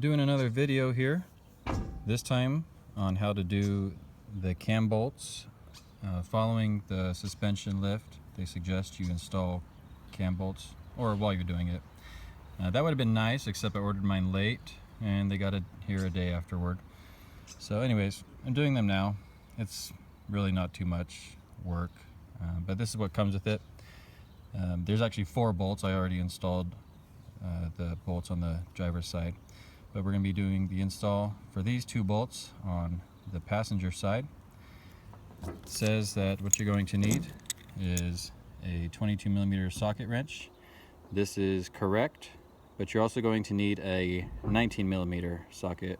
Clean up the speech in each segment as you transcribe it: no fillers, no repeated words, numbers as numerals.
Doing another video here, this time on how to do the cam bolts. Following the suspension lift, they suggest you install cam bolts, or while you're doing it. That would have been nice, except I ordered mine late and they got it here a day afterward. So anyways, I'm doing them now. It's really not too much work, but this is what comes with it. There's actually 4 bolts. I already installed the bolts on the driver's side, but we're going to be doing the install for these 2 bolts on the passenger side. It says that what you're going to need is a 22mm socket wrench. This is correct, but you're also going to need a 19mm socket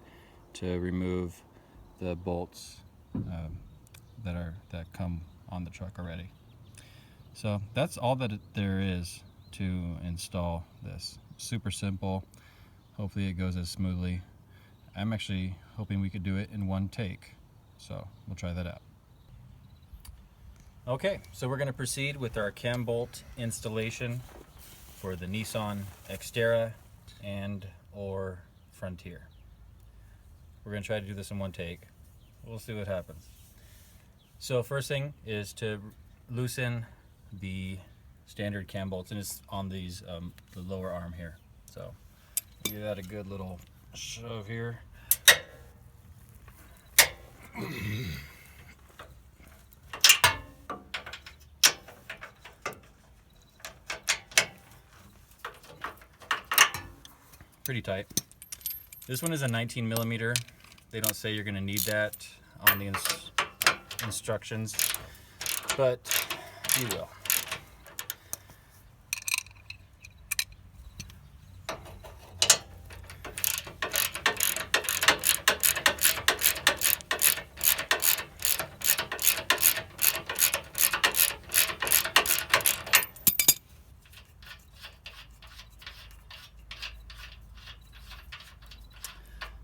to remove the bolts that come on the truck already. So that's all that there is to install this. Super simple. Hopefully it goes as smoothly. I'm actually hoping we could do it in one take, so we'll try that out. Okay, so we're going to proceed with our cam bolt installation for the Nissan Xterra and or Frontier. We're going to try to do this in one take. We'll see what happens. So first thing is to loosen the standard cam bolts, and it's on these the lower arm here. So give that a good little shove here. Pretty tight. This one is a 19mm. They don't say you're going to need that on the instructions, but you will.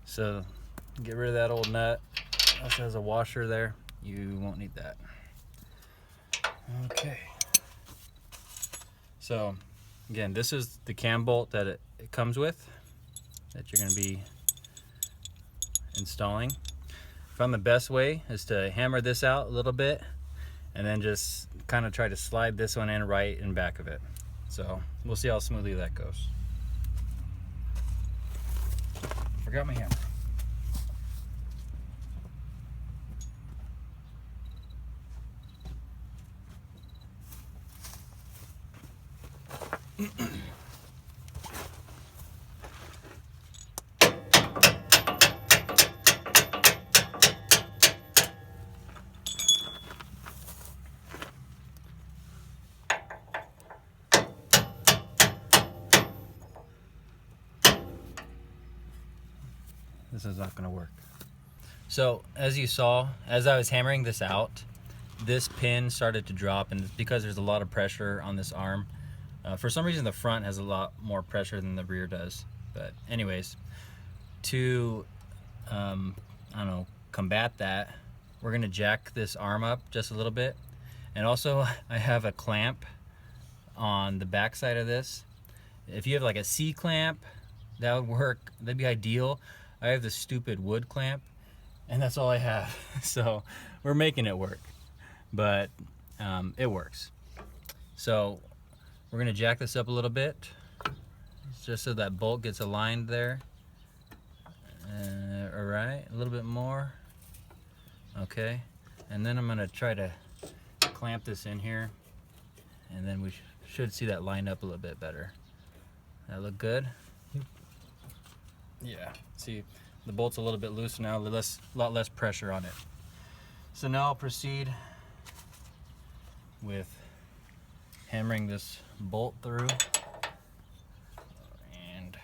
So get rid of that old nut. Also has a washer there. You won't need that. Okay. So again, this is the cam bolt that it comes with, that you're going to be installing. I found the best way is to hammer this out a little bit and then just kind of try to slide this one in right in back of it. So we'll see how smoothly that goes. Forgot my hammer. This is not going to work. So as you saw, as I was hammering this out, this pin started to drop, and it's because there's a lot of pressure on this arm. For some reason the front has a lot more pressure than the rear does. But anyways, to I don't know, combat that, we're going to jack this arm up just a little bit. And also I have a clamp on the back side of this. If you have like a C clamp, that would work. That'd be ideal. I have this stupid wood clamp, and that's all I have. So we're making it work, but it works. So we're gonna jack this up a little bit, just so that bolt gets aligned there. All right, a little bit more. Okay, and then I'm gonna try to clamp this in here, and then we should see that lined up a little bit better. That look good? Yeah, see, the bolt's a little bit loose now, a lot less pressure on it. So now I'll proceed with hammering this bolt through. And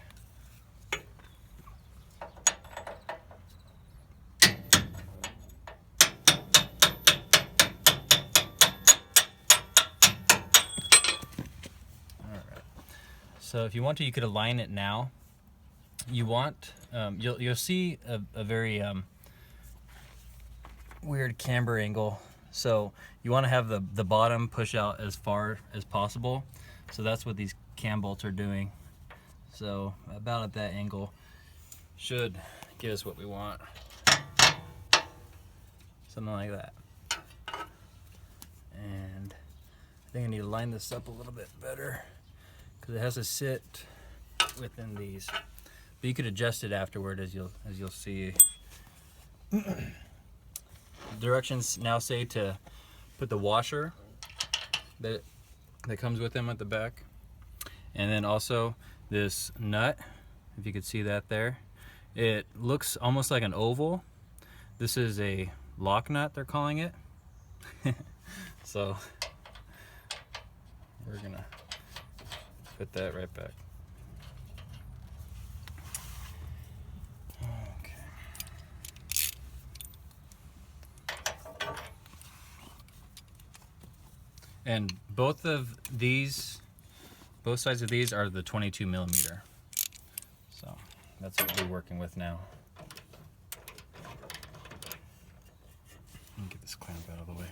all right. So if you want to, you could align it now. You want, you'll see a very weird camber angle. So you want to have the bottom push out as far as possible. So that's what these cam bolts are doing. So about at that angle. should give us what we want. Something like that. And I think I need to line this up a little bit better because it has to sit within these. But you could adjust it afterward, as you'll see. Directions now say to put the washer that comes with them at the back, and then also this nut, if you could see that there. It looks almost like an oval. This is a lock nut, they're calling it. So we're gonna put that right back. And both sides of these are the 22 millimeter. So that's what we're working with now. Let me get this clamp out of the way.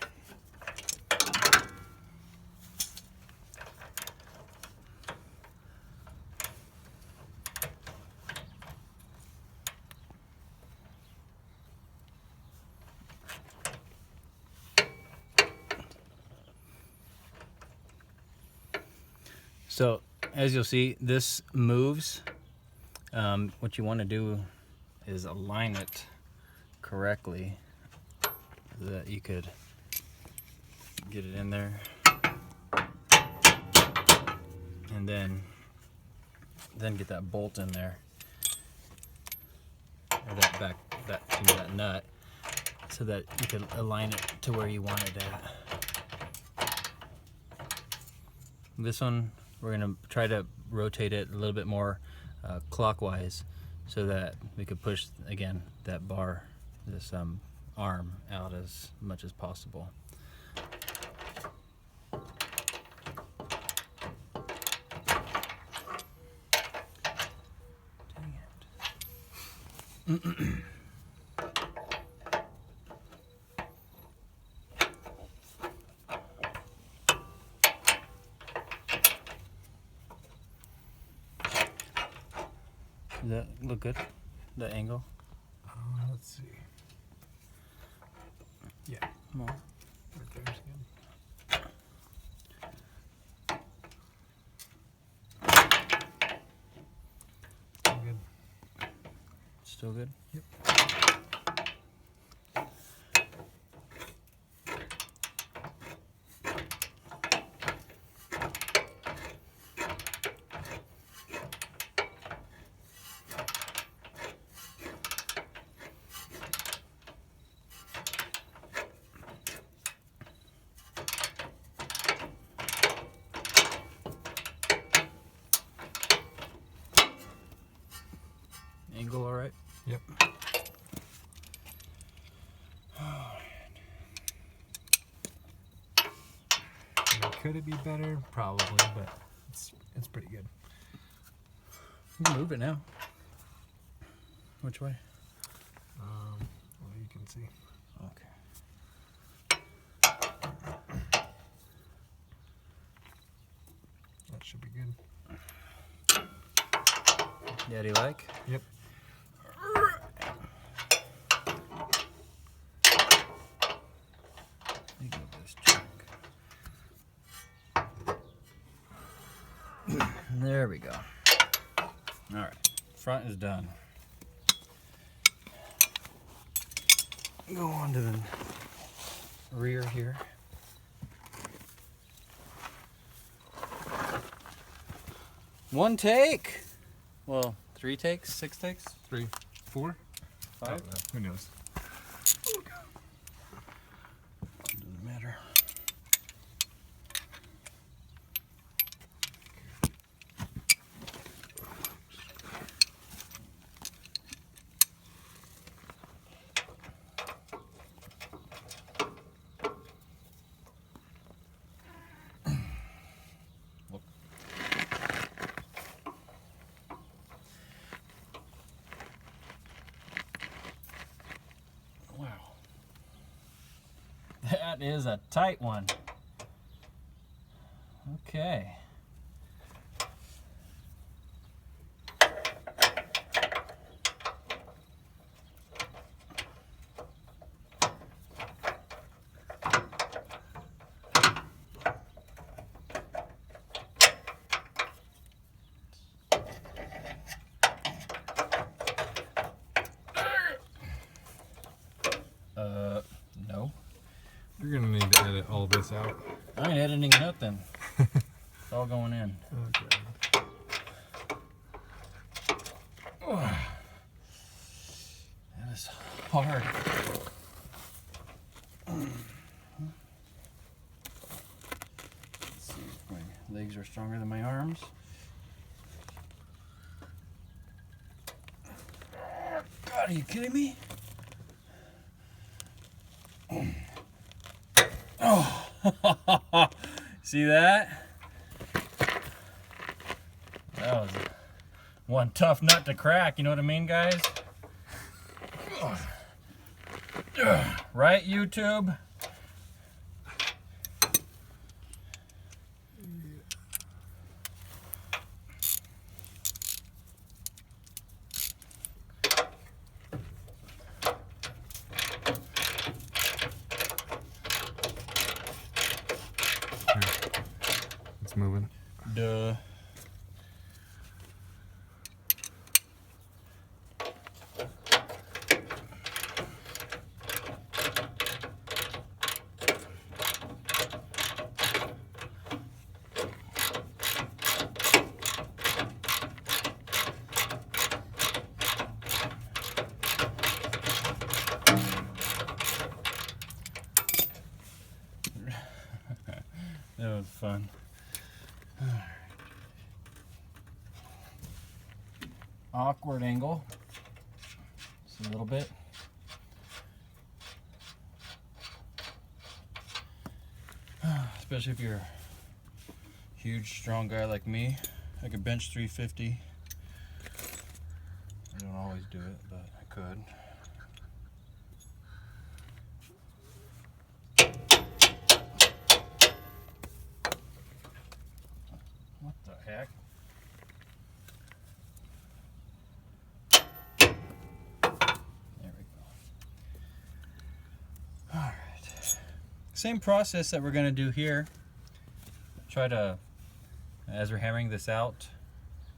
So as you'll see, this moves. What you want to do is align it correctly so that you could get it in there, and then get that bolt in there, or that nut, so that you can align it to where you want it at. This one, we're going to try to rotate it a little bit more clockwise so that we could push, again, that bar, this arm out as much as possible. Dang it. Does that look good? The angle? Let's see. Yeah. More. Right there's good. Good. Still good? Yep. Angle all right? Yep. Could it be better? Probably, but it's pretty good. You can move it now. Which way? Well, you can see. Okay. That should be good. Yeah, do you like? Yep. Let me give this check. There we go. All right, front is done. Go on to the rear here. One take. Well, 3 takes, 6 takes, 3, 4, 5. Who knows? Doesn't matter. Wow. That is a tight one. Okay. this out. I ain't editing nothing. It's all going in. Okay. That is hard. Let's see if my legs are stronger than my arms. God, are you kidding me? Oh, see that? That was one tough nut to crack, you know what I mean, guys? Right, YouTube? It's moving. Duh. That was fun. Awkward angle. Just a little bit. Especially if you're a huge, strong guy like me. I could bench 350. I don't always do it, but I could. What the heck? There we go. Alright. Same process that we're going to do here. Try to, as we're hammering this out,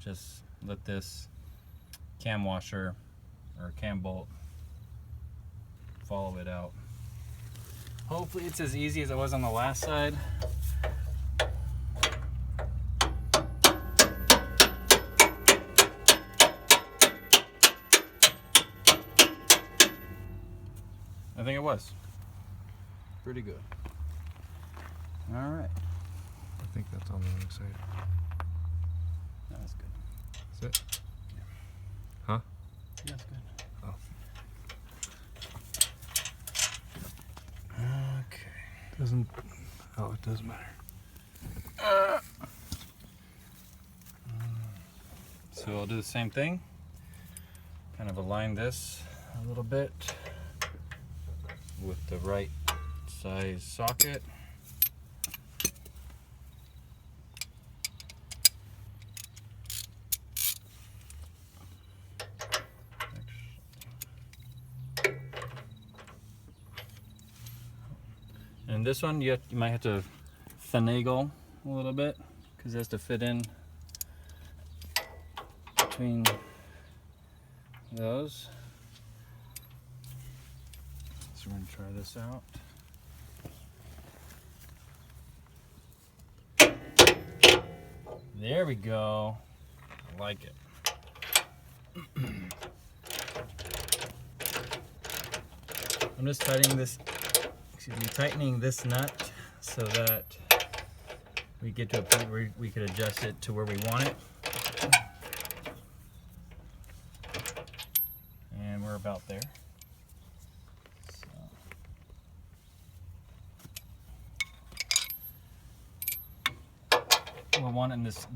just let this cam washer or cam bolt follow it out. Hopefully it's as easy as it was on the last side. I think it was. Pretty good. All right. I think that's on the wrong side. That's good. That's it? Huh? That's good. Oh. Okay. Doesn't. Oh, it does matter. So I'll do the same thing. Kind of align this a little bit with the right size socket. And this one, you might have to finagle a little bit because it has to fit in between those. So we're going to try this out. There we go. I like it. I'm just tightening this nut so that we get to a point where we could adjust it to where we want it. And we're about there. We'll want it in this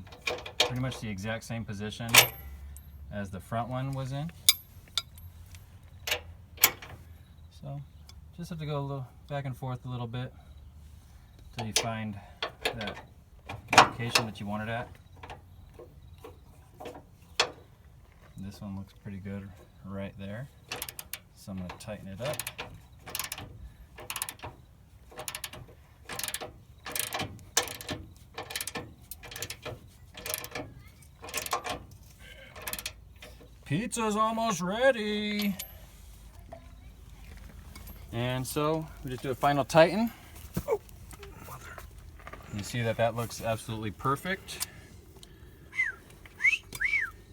pretty much the exact same position as the front one was in. So just have to go a little back and forth a little bit until you find that location that you want it at. This one looks pretty good right there. So I'm going to tighten it up. Pizza's almost ready. And so we just do a final tighten. Oh, my You see that that looks absolutely perfect.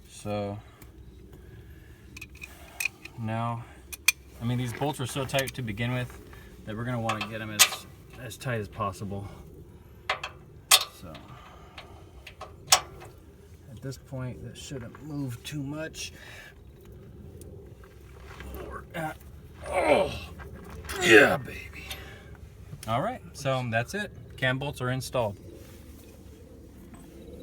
So now, I mean, these bolts are so tight to begin with that we're going to want to get them as tight as possible. So at this point, that shouldn't move too much. Oh, yeah, baby. All right, so that's it. Cam bolts are installed.